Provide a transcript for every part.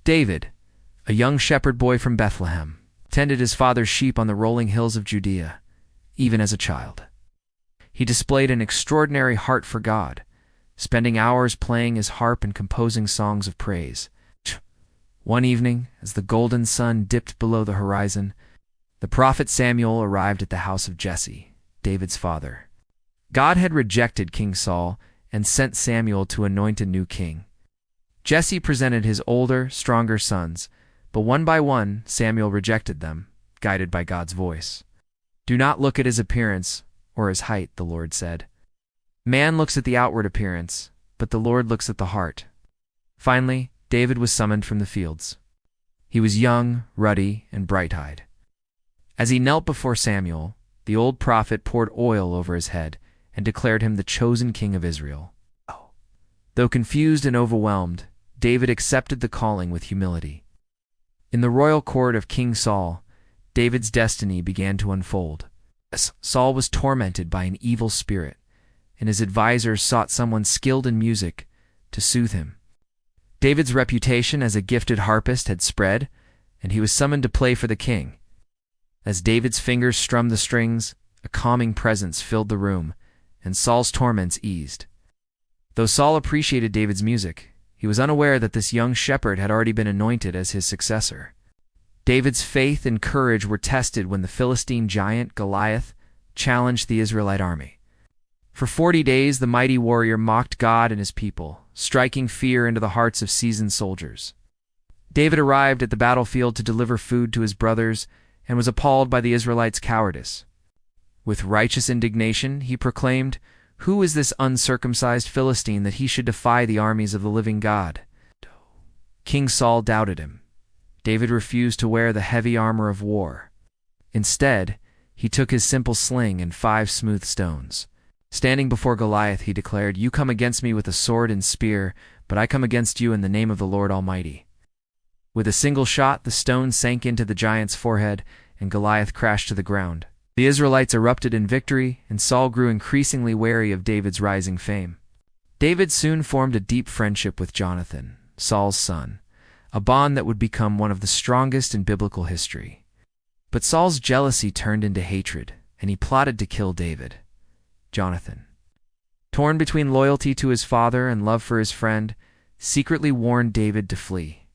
David, a young shepherd boy from Bethlehem, tended his father's sheep on the rolling hills of Judea, even as a child. He displayed an extraordinary heart for God, spending hours playing his harp and composing songs of praise. One evening, as the golden sun dipped below the horizon, the prophet Samuel arrived at the house of Jesse, David's father. God had rejected King Saul and sent Samuel to anoint a new king. Jesse presented his older, stronger sons, but one by one Samuel rejected them, guided by God's voice. "Do not look at his appearance or his height," the Lord said. "Man looks at the outward appearance, but the Lord looks at the heart." Finally, David was summoned from the fields. He was young, ruddy, and bright-eyed. As he knelt before Samuel, the old prophet poured oil over his head and declared him the chosen king of Israel. Though confused and overwhelmed, David accepted the calling with humility. In the royal court of King Saul, David's destiny began to unfold. Saul was tormented by an evil spirit, and his advisors sought someone skilled in music to soothe him. David's reputation as a gifted harpist had spread, and he was summoned to play for the king. As David's fingers strummed the strings, a calming presence filled the room, and Saul's torments eased. Though Saul appreciated David's music, he was unaware that this young shepherd had already been anointed as his successor. David's faith and courage were tested when the Philistine giant Goliath challenged the Israelite army. For 40 days, the mighty warrior mocked God and his people, striking fear into the hearts of seasoned soldiers. David arrived at the battlefield to deliver food to his brothers and was appalled by the Israelites' cowardice. With righteous indignation, he proclaimed, "Who is this uncircumcised Philistine that he should defy the armies of the living God?" King Saul doubted him. David refused to wear the heavy armor of war. Instead, he took his simple sling and 5 smooth stones. Standing before Goliath, he declared, "You come against me with a sword and spear, but I come against you in the name of the Lord Almighty." With a single shot, the stone sank into the giant's forehead, and Goliath crashed to the ground. The Israelites erupted in victory, and Saul grew increasingly wary of David's rising fame. David soon formed a deep friendship with Jonathan, Saul's son, a bond that would become one of the strongest in biblical history. But Saul's jealousy turned into hatred, and he plotted to kill David. Jonathan, torn between loyalty to his father and love for his friend, secretly warned David to flee.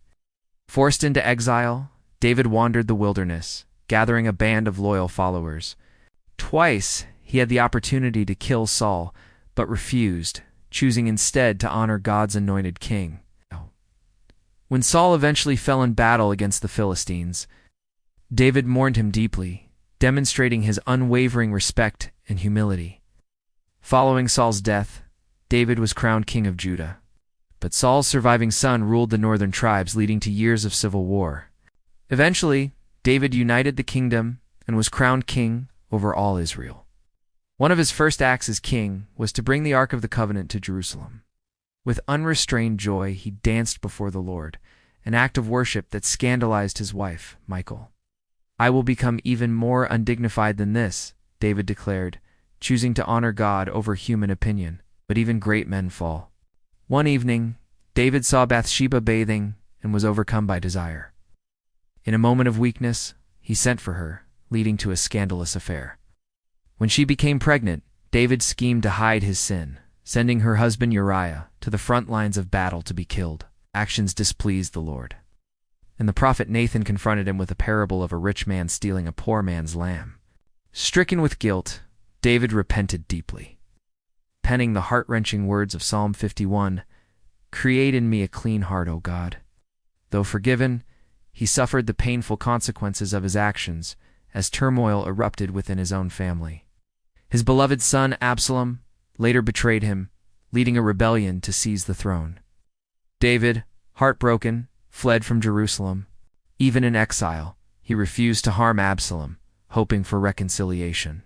Forced into exile, David wandered the wilderness, gathering a band of loyal followers. Twice he had the opportunity to kill Saul, but refused, choosing instead to honor God's anointed king. When Saul eventually fell in battle against the Philistines, David mourned him deeply, demonstrating his unwavering respect and humility. Following Saul's death, David was crowned king of Judah. But Saul's surviving son ruled the northern tribes, leading to years of civil war. Eventually, David united the kingdom and was crowned king over all Israel. One of his first acts as king was to bring the Ark of the Covenant to Jerusalem. With unrestrained joy, he danced before the Lord, an act of worship that scandalized his wife, Michal. "I will become even more undignified than this," David declared, choosing to honor God over human opinion. But even great men fall. One evening, David saw Bathsheba bathing and was overcome by desire. In a moment of weakness, he sent for her, leading to a scandalous affair. When she became pregnant, David schemed to hide his sin, sending her husband Uriah to the front lines of battle to be killed. Actions displeased the Lord. And the prophet Nathan confronted him with a parable of a rich man stealing a poor man's lamb. Stricken with guilt, David repented deeply, penning the heart-wrenching words of Psalm 51, "Create in me a clean heart, O God." Though forgiven, he suffered the painful consequences of his actions as turmoil erupted within his own family. His beloved son Absalom later betrayed him, leading a rebellion to seize the throne. David, heartbroken, fled from Jerusalem. Even in exile, he refused to harm Absalom, hoping for reconciliation.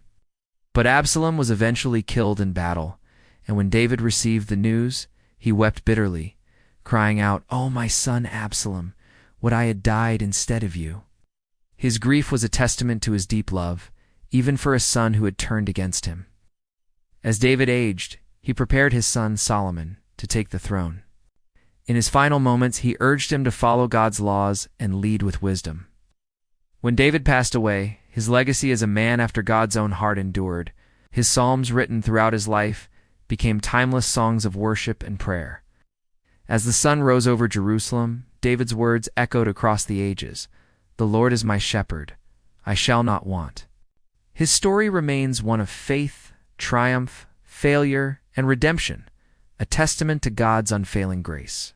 But Absalom was eventually killed in battle, and when David received the news, he wept bitterly, crying out, "Oh, my son Absalom, would I had died instead of you." His grief was a testament to his deep love, even for a son who had turned against him. As David aged, he prepared his son Solomon to take the throne. In his final moments, he urged him to follow God's laws and lead with wisdom. When David passed away, his legacy as a man after God's own heart endured. His psalms, written throughout his life, became timeless songs of worship and prayer. As the sun rose over Jerusalem, David's words echoed across the ages. "The Lord is my shepherd. I shall not want." His story remains one of faith, triumph, failure, and redemption, a testament to God's unfailing grace.